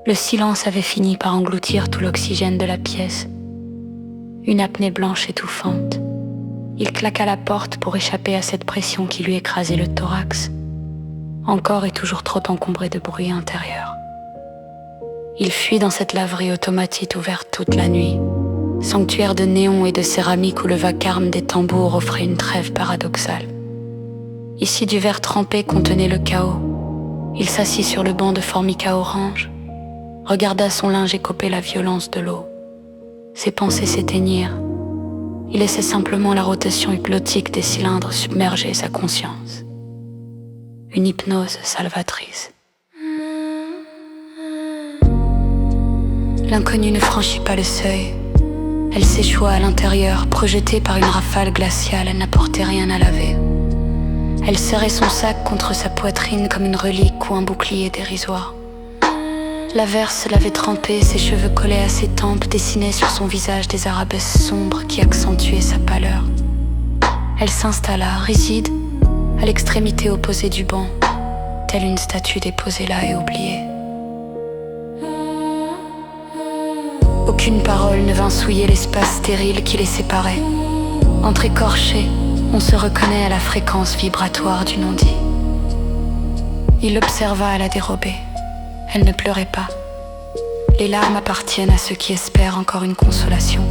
Le silence avait fini par engloutir tout l'oxygène de la pièce. Une apnée blanche étouffante. Il claqua la porte pour échapper à cette pression qui lui écrasait le thorax, encore et toujours trop encombré de bruit intérieur. Il fuit dans cette laverie automatique ouverte toute la nuit, sanctuaire de néons et de céramique où le vacarme des tambours offrait une trêve paradoxale. Ici, du verre trempé contenait le chaos. Il s'assit sur le banc de formica orange, regarda son linge écoper la violence de l'eau. Ses pensées s'éteignirent. Il laissait simplement la rotation hypnotique des cylindres submerger sa conscience. Une hypnose salvatrice. L'inconnue ne franchit pas le seuil. Elle s'échoua à l'intérieur, projetée par une rafale glaciale. Elle n'apportait rien à laver. Elle serrait son sac contre sa poitrine comme une relique ou un bouclier dérisoire. L'averse l'avait trempée, ses cheveux collés à ses tempes dessinaient sur son visage des arabesques sombres qui accentuaient sa pâleur. Elle s'installa, rigide, à l'extrémité opposée du banc, telle une statue déposée là et oubliée. Aucune parole ne vint souiller l'espace stérile qui les séparait. Entre écorchés, on se reconnaît à la fréquence vibratoire du non-dit. Il l'observa à la dérobée. Elle ne pleurait pas. Les larmes appartiennent à ceux qui espèrent encore une consolation.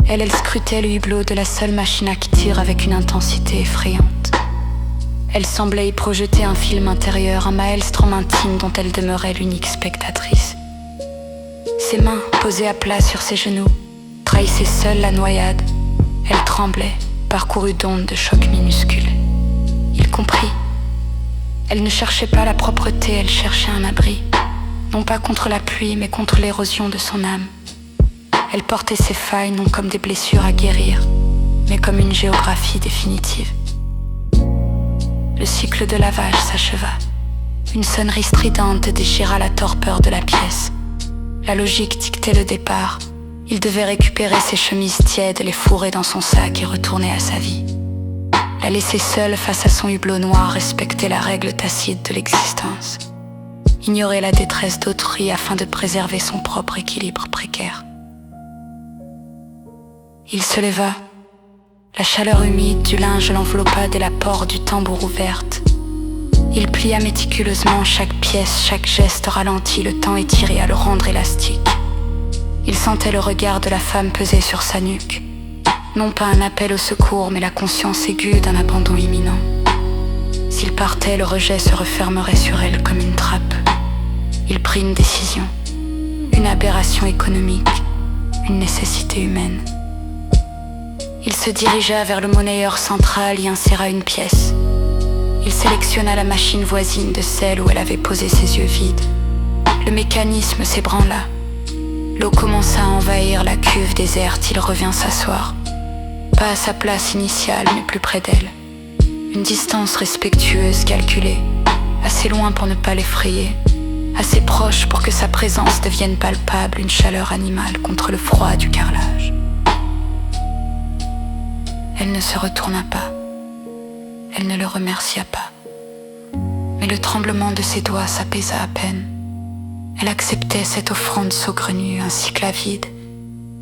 Elle scrutait le hublot de la seule machine à qui tire avec une intensité effrayante. Elle semblait y projeter un film intérieur, un maelstrom intime dont elle demeurait l'unique spectatrice. Ses mains, posées à plat sur ses genoux, trahissaient seules la noyade. Elle tremblait, parcourue d'ondes de choc minuscules. Il comprit. Elle ne cherchait pas la propreté, elle cherchait un abri. Non pas contre la pluie, mais contre l'érosion de son âme. Elle portait ses failles non comme des blessures à guérir, mais comme une géographie définitive. Le cycle de lavage s'acheva. Une sonnerie stridente déchira la torpeur de la pièce. La logique dictait le départ. Il devait récupérer ses chemises tièdes, les fourrer dans son sac et retourner à sa vie. La laisser seule face à son hublot noir, respecter la règle tacite de l'existence. Ignorer la détresse d'autrui afin de préserver son propre équilibre précaire. Il se leva. La chaleur humide du linge l'enveloppa dès la porte du tambour ouverte. Il plia méticuleusement chaque pièce, chaque geste ralenti, le temps étiré à le rendre élastique. Il sentait le regard de la femme peser sur sa nuque. Non pas un appel au secours, mais la conscience aiguë d'un abandon imminent. S'il partait, le rejet se refermerait sur elle comme une trappe. Il prit une décision, une aberration économique, une nécessité humaine. Il se dirigea vers le monnayeur central, y inséra une pièce. Il sélectionna la machine voisine de celle où elle avait posé ses yeux vides. Le mécanisme s'ébranla. L'eau commença à envahir la cuve déserte, il revint s'asseoir. Pas à sa place initiale, mais plus près d'elle. Une distance respectueuse, calculée, assez loin pour ne pas l'effrayer, assez proche pour que sa présence devienne palpable, une chaleur animale contre le froid du carrelage. Elle ne se retourna pas. Elle ne le remercia pas. Mais le tremblement de ses doigts s'apaisa à peine. Elle acceptait cette offrande saugrenue ainsi que la vide,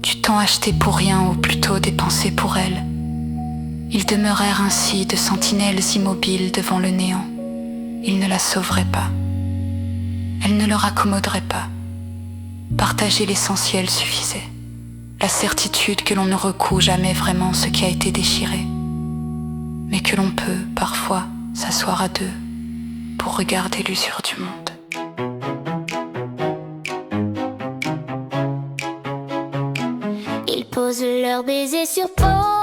du temps acheté pour rien ou plutôt dépensé pour elle. Ils demeurèrent ainsi de sentinelles immobiles devant le néant. Ils ne la sauveraient pas. Elle ne le raccommoderait pas. Partager l'essentiel suffisait. La certitude que l'on ne recoud jamais vraiment ce qui a été déchiré, mais que l'on peut, parfois, s'asseoir à deux pour regarder l'usure du monde. Ils posent leurs baisers sur pause.